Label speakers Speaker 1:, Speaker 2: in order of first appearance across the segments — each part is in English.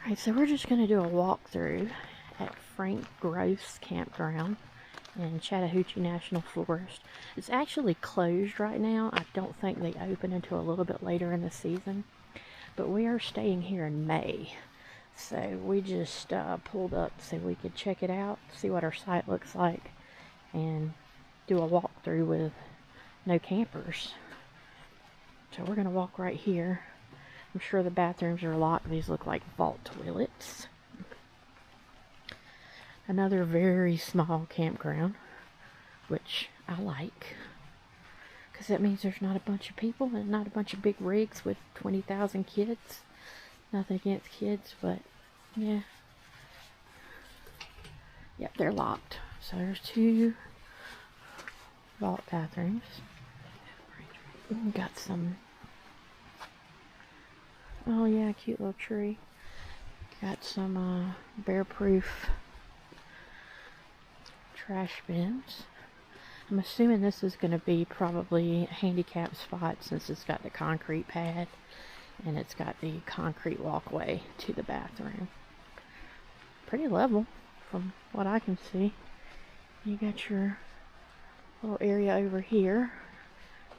Speaker 1: Alright, so we're just going to do a walkthrough at Gross Campground in Chattahoochee National Forest. It's actually closed right now. I don't think they open until a little bit later in the season. But we are staying here in May. So we just pulled up so we could check it out, see what our site looks like, and do a walkthrough with no campers. So we're going to walk right here. I'm sure the bathrooms are locked. These look like vault toilets. Another very small campground, which I like, because that means there's not a bunch of people and not a bunch of big rigs with 20,000 kids. Nothing against kids, but yeah. Yep, they're locked. So there's 2 vault bathrooms. Got some, oh yeah, cute little tree. Got some bear-proof trash bins. I'm assuming this is going to be probably a handicap spot since it's got the concrete pad and it's got the concrete walkway to the bathroom. Pretty level from what I can see. You got your little area over here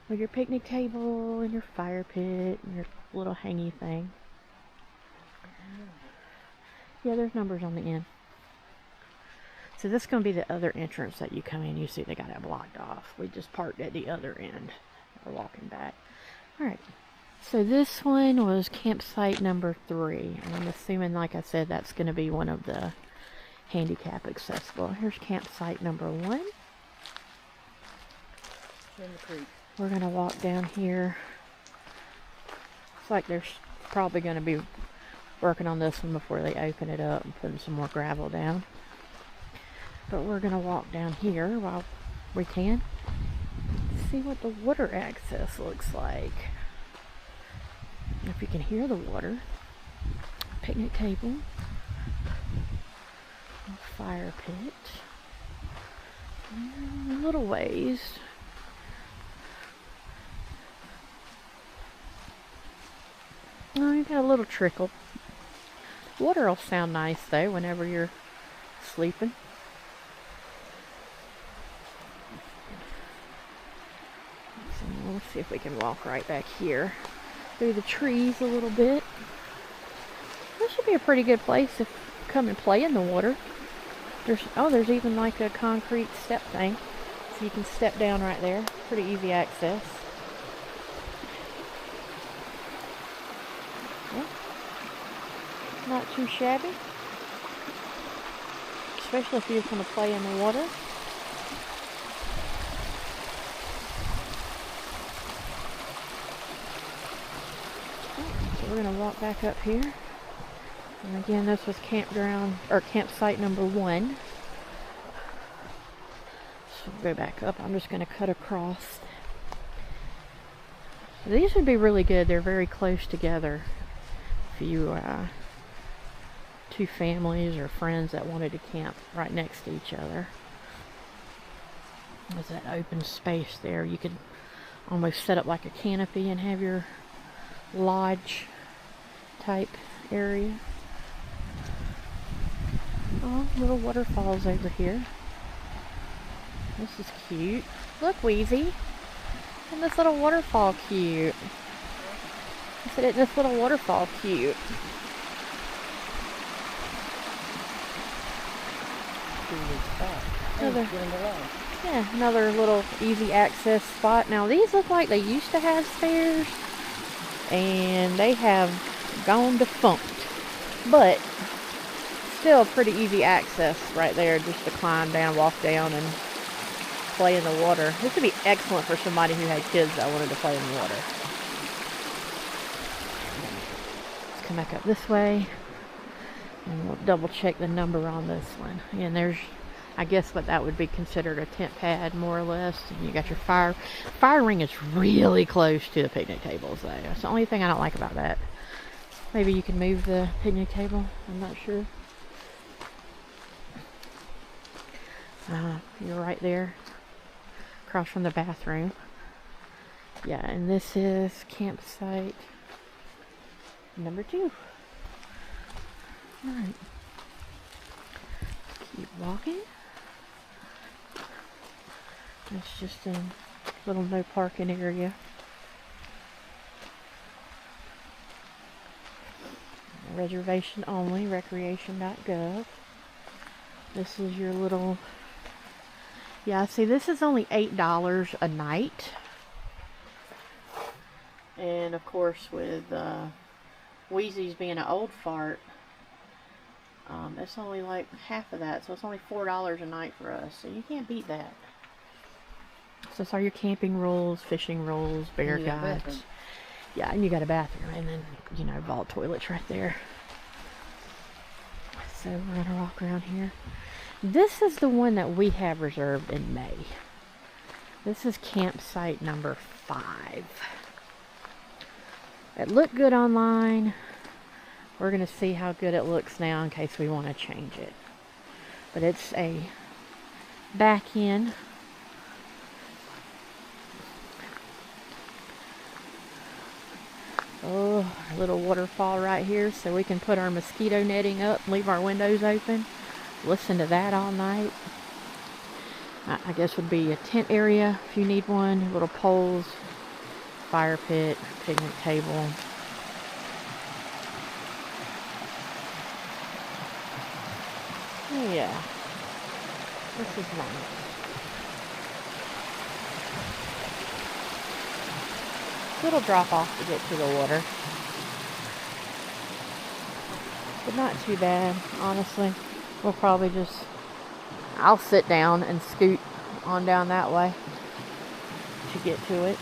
Speaker 1: with your picnic table and your fire pit and your little hangy thing. Yeah, there's numbers on the end. So this is going to be the other entrance that you come in. You see they got it blocked off. We just parked at the other end. We're walking back. Alright. So this one was campsite number 3. And I'm assuming, like I said, that's going to be one of the handicap accessible. Here's campsite number 1.
Speaker 2: In the creek.
Speaker 1: We're going to walk down here. Looks like there's probably going to be working on this one before they open it up and putting some more gravel down. But we're going to walk down here while we can. See what the water access looks like. If you can hear the water. Picnic table. A fire pit. And a little ways. Oh, you got a little trickle. Water will sound nice though whenever you're sleeping. So we'll see if we can walk right back here through the trees a little bit. This should be a pretty good place to come and play in the water. There's even like a concrete step thing, so you can step down right there. Pretty easy access. Yeah. Not too shabby, especially if you just want to play in the water. So we're going to walk back up here. And again, this was campsite number 1. So we'll go back up. I'm just going to cut across. So these would be really good. They're very close together. If you 2 families or friends that wanted to camp right next to each other. There's that open space there. You could almost set up like a canopy and have your lodge type area. Oh, little waterfalls over here. This is cute. Look, Wheezy. Isn't this little waterfall cute? I said, isn't this little waterfall cute? Another little easy access spot. Now these look like they used to have stairs and they have gone defunct, but still pretty easy access right there, just to climb down, walk down and play in the water. This would be excellent for somebody who had kids that wanted to play in the water. Let's come back up this way and we'll double check the number on this one. And there's, I guess what that would be considered a tent pad, more or less. And you got your fire ring is really close to the picnic tables though. That's the only thing I don't like about that. Maybe you can move the picnic table, I'm not sure. You're right there across from the bathroom. Yeah, and this is campsite number 2. Alright. Keep walking. It's just a little no parking area. Reservation only, recreation.gov. This is your little, yeah, see, this is only $8 a night. And of course, with Wheezy's being an old fart, it's only like half of that, so it's only $4 a night for us, so you can't beat that. So this are your camping rules, fishing rules, bear guides. Yeah, and you got a bathroom, and then, you know, vault toilets right there. So we're gonna walk around here. This is the one that we have reserved in May. This is campsite number 5. It looked good online. We're gonna see how good it looks now in case we want to change it. But it's a back in. Oh, a little waterfall right here, so we can put our mosquito netting up, leave our windows open, listen to that all night. I guess would be a tent area if you need one, little poles, fire pit, picnic table. Yeah, this is nice. Little drop off to get to the water, but not too bad, honestly. We'll probably just, I'll sit down and scoot on down that way to get to it.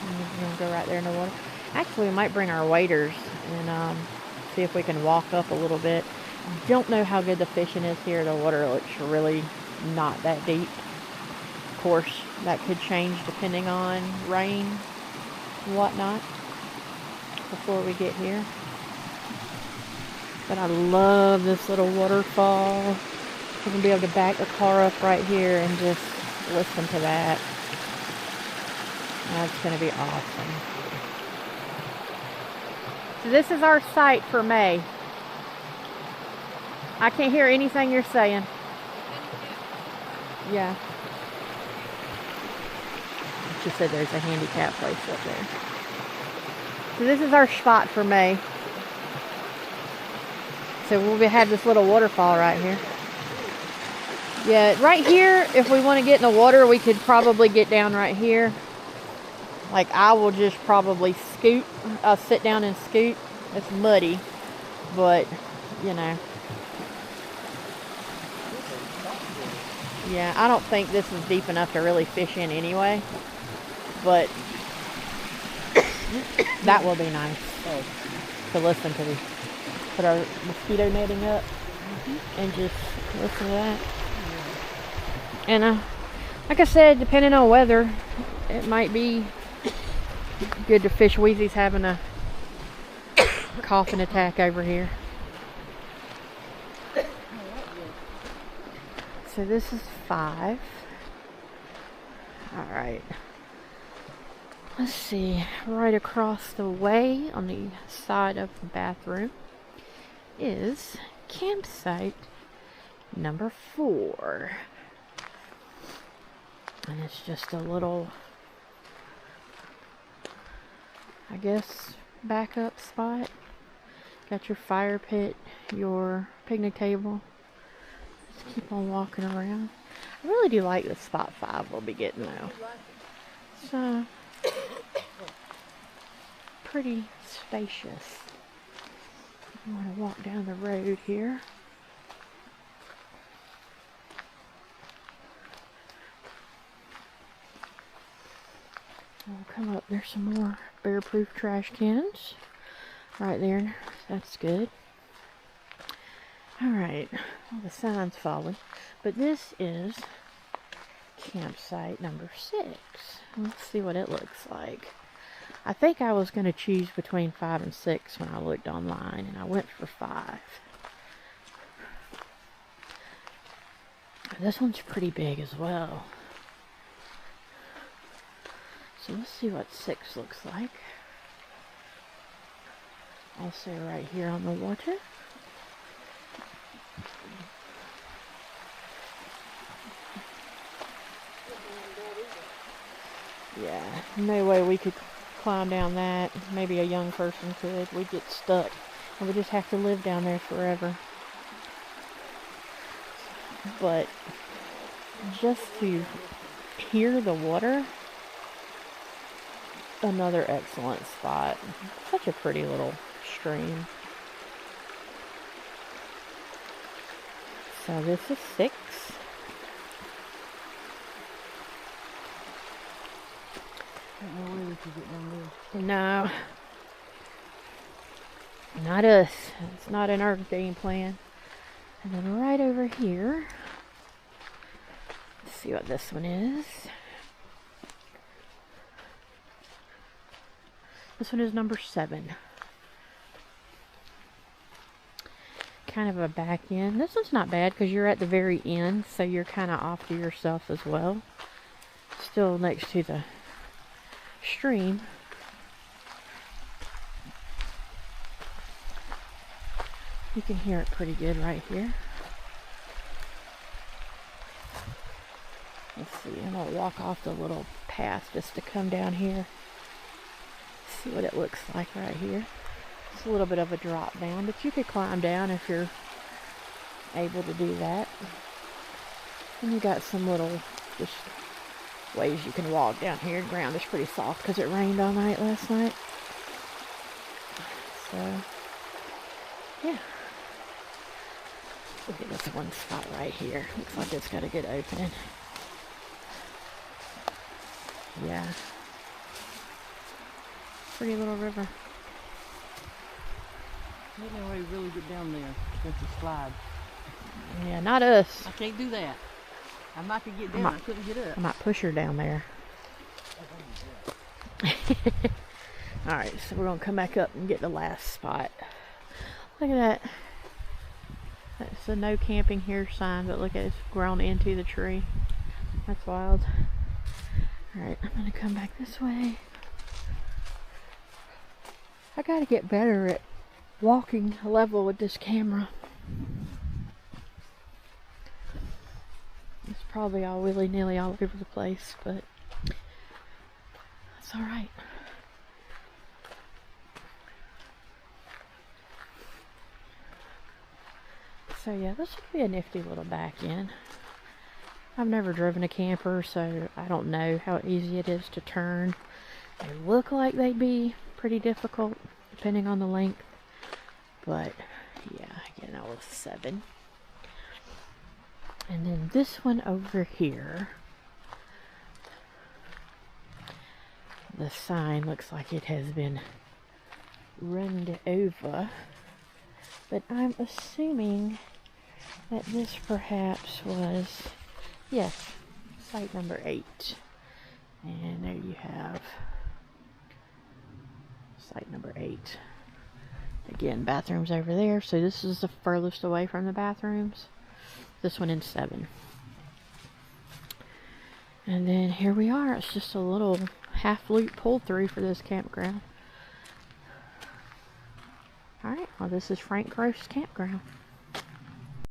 Speaker 1: And we're gonna go right there in the water. Actually, we might bring our waders and see if we can walk up a little bit. Don't know how good the fishing is here. The water looks really not that deep. Of course, that could change depending on rain and whatnot before we get here. But I love this little waterfall. We're gonna be able to back the car up right here and just listen to that. That's gonna be awesome. So this is our site for May. I can't hear anything you're saying. Yeah. She said there's a handicap place up there. So this is our spot for May. So we'll have this little waterfall right here. Yeah, right here, if we want to get in the water, we could probably get down right here. Like, I will just probably scoot, sit down and scoot. It's muddy, but, you know. Yeah, I don't think this is deep enough to really fish in anyway. But that will be nice to listen to the, put our mosquito netting up and just listen to that. And like I said, depending on weather, it might be good to fish. Wheezy's having a coughing attack over here. So this is 5. All right. Let's see. Right across the way on the side of the bathroom is campsite number 4. And it's just a little, I guess, backup spot. Got your fire pit, your picnic table. Just keep on walking around. I really do like the spot 5 we'll be getting though. So pretty spacious. I'm going to walk down the road here. We'll come up. There's some more bear-proof trash cans right there. That's good. Alright, well, the sign's falling. But this is campsite number 6. Let's see what it looks like. I think I was going to choose between 5 and 6 when I looked online, and I went for 5. This one's pretty big as well. So let's see what 6 looks like. Also right here on the water. Yeah, no way we could climb down that. Maybe a young person could. We'd get stuck. And we just have to live down there forever. But just to hear the water, another excellent spot. Such a pretty little stream. So this is 6.
Speaker 2: No way we could get down there.
Speaker 1: No. Not us. It's not in our game plan. And then right over here, let's see what this one is. This one is number 7. Kind of a back end. This one's not bad because you're at the very end, so you're kind of off to yourself as well. Still next to the stream. You can hear it pretty good right here. Let's see, I'm gonna walk off the little path just to come down here. See what it looks like right here. It's a little bit of a drop down, but you could climb down if you're able to do that. And you got some little just ways you can walk down here. The ground is pretty soft because it rained all night last night. So, yeah. Look at this one spot right here. Looks like it's got a good opening. Yeah. Pretty little river.
Speaker 2: Ain't no way we really get down there. It's a slide.
Speaker 1: Yeah, not us.
Speaker 2: I can't do that. I might could get down. I couldn't get up.
Speaker 1: I might push her down there. Alright, so we're going to come back up and get the last spot. Look at that. That's a no camping here sign, but look at it, it's grown into the tree. That's wild. Alright, I'm going to come back this way. I got to get better at walking level with this camera. It's probably all willy-nilly all over the place, but that's alright. So yeah, this would be a nifty little back end. I've never driven a camper, so I don't know how easy it is to turn. They look like they'd be pretty difficult, depending on the length. But yeah, again, that was 7. And then this one over here, the sign looks like it has been run over, but I'm assuming that this perhaps was, yes, site number 8. And there you have site number 8. Again, bathrooms over there, so this is the furthest away from the bathrooms. This one in 7. And then here we are. It's just a little half loop pull through for this campground. Alright, well this is Gross Campground.